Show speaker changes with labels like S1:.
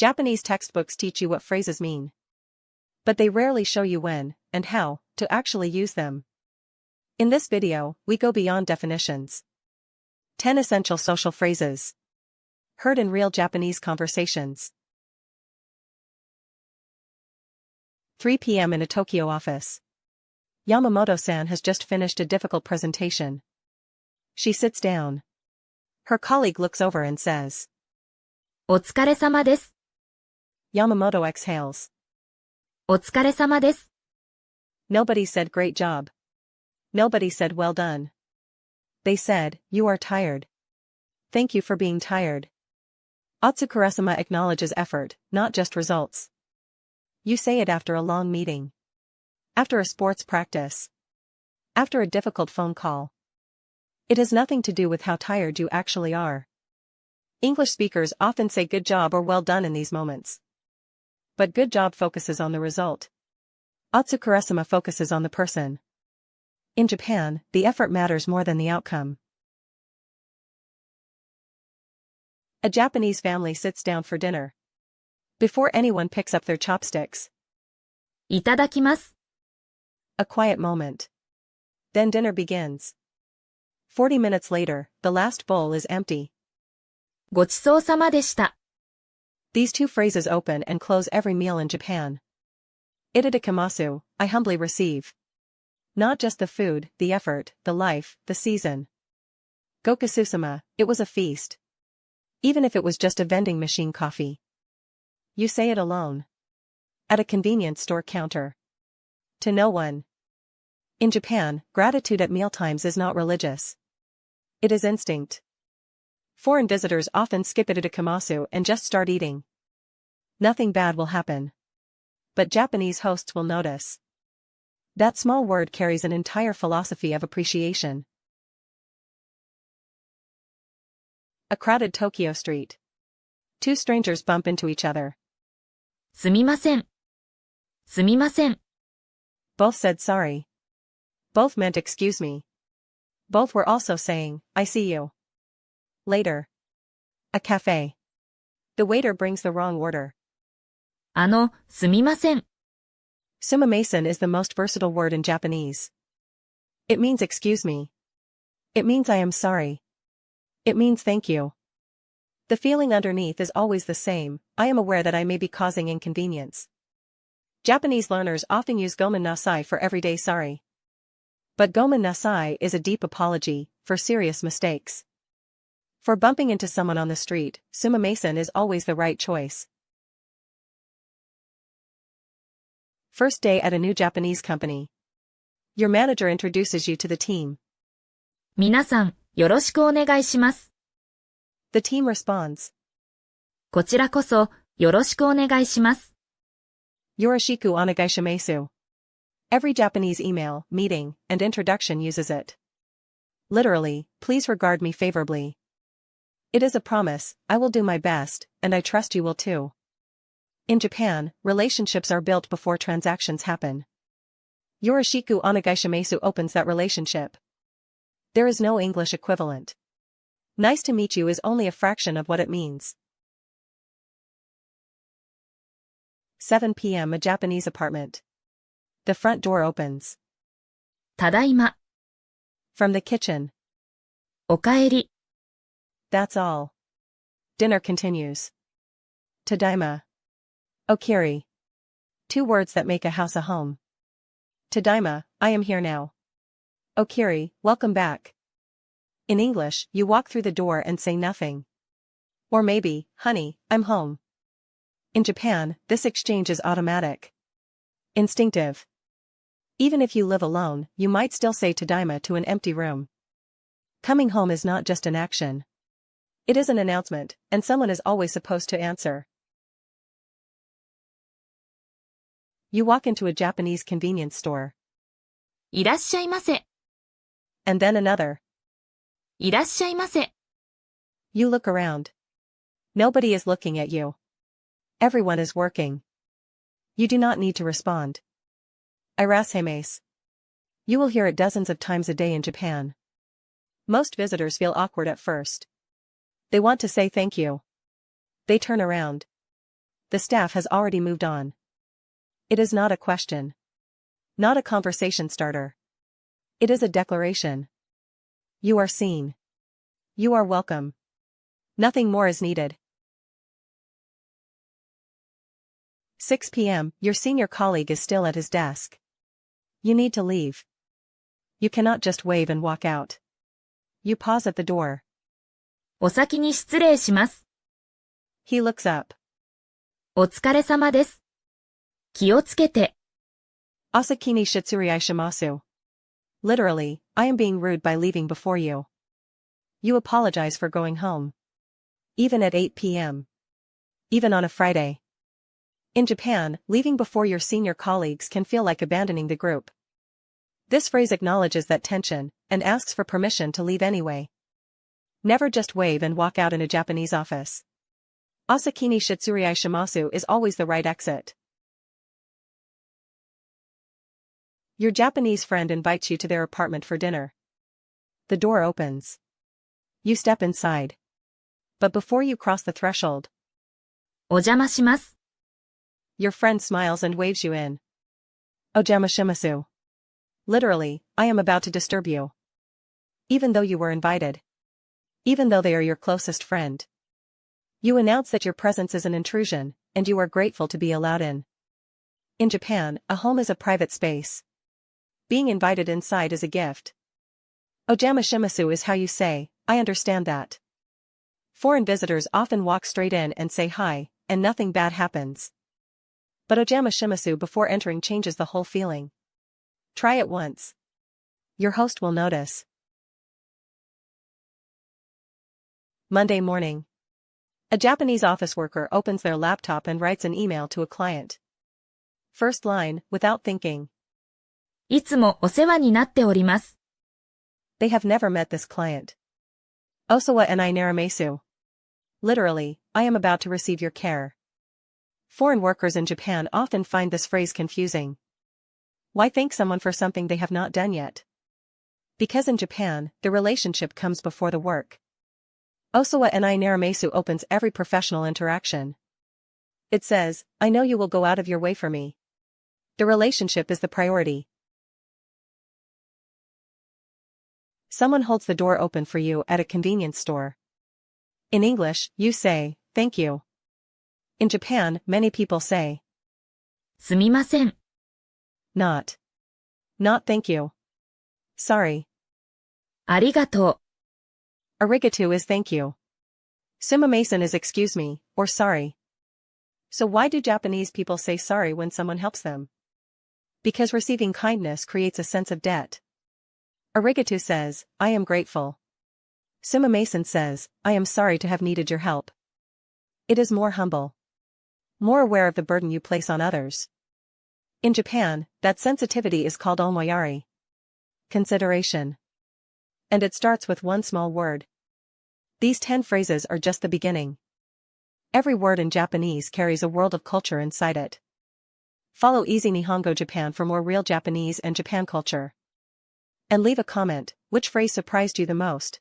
S1: Japanese textbooks teach you what phrases mean. But they rarely show you when, and how, to actually use them. In this video, we go beyond definitions. 10 essential social phrases. Heard in real Japanese conversations. 3 p.m. in a Tokyo office. Yamamoto-san has just finished a difficult presentation. She sits down. Her colleague looks over and says,
S2: お疲れ様です。
S1: Yamamoto exhales.
S2: お疲れ様です。
S1: Nobody said great job. Nobody said well done. They said, you are tired. Thank you for being tired. Otsukaresama acknowledges effort, not just results. You say it after a long meeting. After a sports practice. After a difficult phone call. It has nothing to do with how tired you actually are. English speakers often say good job or well done in these moments. But good job focuses on the result. Otsukaresama focuses on the person. In Japan, the effort matters more than the outcome. A Japanese family sits down for dinner. Before anyone picks up their chopsticks.
S2: いただきます。
S1: A quiet moment. Then dinner begins. 40 minutes later, the last bowl is empty.
S2: ごちそうさまでした。
S1: These two phrases open and close every meal in Japan. Itadakimasu, I humbly receive. Not just the food, the effort, the life, the season. Gochisousama, it was a feast. Even if it was just a vending machine coffee. You say it alone. At a convenience store counter. To no one. In Japan, gratitude at mealtimes is not religious. It is instinct. Foreign visitors often skip itadakimasu and just start eating. Nothing bad will happen. But Japanese hosts will notice. That small word carries an entire philosophy of appreciation. A crowded Tokyo street. Two strangers bump into each other.
S2: すみません。すみません。
S1: Both said sorry. Both meant excuse me. Both were also saying, I see you. Later. A cafe. The waiter brings the wrong order.
S2: すみません。
S1: Sumimasen is the most versatile word in Japanese. It means excuse me. It means I am sorry. It means thank you. The feeling underneath is always the same, I am aware that I may be causing inconvenience. Japanese learners often use gomen nasai for everyday sorry. But gomen nasai is a deep apology, for serious mistakes. For bumping into someone on the street, sumimasen is always the right choice. First day at a new Japanese company. Your manager introduces you to the team.
S2: 皆さん、よろしくお願いします。
S1: The team responds.
S2: こちらこそ、よろしくお願いします。
S1: Yoroshiku onegaishimasu. Every Japanese email, meeting, and introduction uses it. Literally, please regard me favorably. It is a promise, I will do my best, and I trust you will too. In Japan, relationships are built before transactions happen. Yoroshiku onegaishimasu opens that relationship. There is no English equivalent. Nice to meet you is only a fraction of what it means. 7 p.m. a Japanese apartment. The front door opens.
S2: ただいま。
S1: From the kitchen.
S2: おかえり。
S1: That's all. Dinner continues. Tadaima. Okaeri. Two words that make a house a home. Tadaima, I am here now. Okaeri, welcome back. In English, you walk through the door and say nothing. Or maybe, honey, I'm home. In Japan, this exchange is automatic. Instinctive. Even if you live alone, you might still say Tadaima to an empty room. Coming home is not just an action. It is an announcement, and someone is always supposed to answer. You walk into a Japanese convenience store.
S2: いらっしゃいませ。
S1: And then another.
S2: いらっしゃいませ。
S1: You look around. Nobody is looking at you. Everyone is working. You do not need to respond. Irasshaimase. You will hear it dozens of times a day in Japan. Most visitors feel awkward at first. They want to say thank you. They turn around. the staff has already moved on. It is not a question. Not a conversation starter. It is a declaration. You are seen. You are welcome. Nothing more is needed. 6 p.m. Your senior colleague is still at his desk. You need to leave. You cannot just wave and walk out. You pause at the door.
S2: お先に失礼します。
S1: He looks up.
S2: お疲れ様です。気をつけて。
S1: Osakini shitsurei shimasu. Literally, I am being rude by leaving before you. You apologize for going home. Even at 8 p.m. Even on a Friday. In Japan, leaving before your senior colleagues can feel like abandoning the group. This phrase acknowledges that tension, and asks for permission to leave anyway. Never just wave and walk out in a Japanese office. Osakini shitsurei shimasu is always the right exit. Your Japanese friend invites you to their apartment for dinner. The door opens. You step inside. But before you cross the threshold,
S2: お邪魔します。
S1: your friend smiles and waves you in. Ojamashimasu. Literally, I am about to disturb you. Even though you were invited. Even though they are your closest friend. You announce that your presence is an intrusion, and you are grateful to be allowed in. In Japan, a home is a private space. Being invited inside is a gift. Ojamashimasu is how you say, I understand that. Foreign visitors often walk straight in and say hi, and nothing bad happens. But Ojamashimasu before entering changes the whole feeling. Try it once. Your host will notice. Monday morning. A Japanese office worker opens their laptop and writes an email to a client. First line, without thinking.
S2: いつもお世話になっております。
S1: They have never met this client. Osewa and narimasu. Literally, I am about to receive your care. Foreign workers in Japan often find this phrase confusing. Why thank someone for something they have not done yet? Because in Japan, the relationship comes before the work. Osewa and narimasu opens every professional interaction. It says, I know you will go out of your way for me. The relationship is the priority. Someone holds the door open for you at a convenience store. In English, you say, thank you. In Japan, many people say,
S2: すみません。
S1: not thank you. Sorry.
S2: ありがとう。
S1: Arigatou is thank you. Sumimasen is excuse me, or sorry. So why do Japanese people say sorry when someone helps them? Because receiving kindness creates a sense of debt. Arigatou says, I am grateful. Sumimasen says, I am sorry to have needed your help. It is more humble. More aware of the burden you place on others. In Japan, that sensitivity is called omoyari. Consideration. And it starts with one small word. These 10 phrases are just the beginning. Every word in Japanese carries a world of culture inside it. Follow Easy Nihongo Japan for more real Japanese and Japan culture. And leave a comment, which phrase surprised you the most?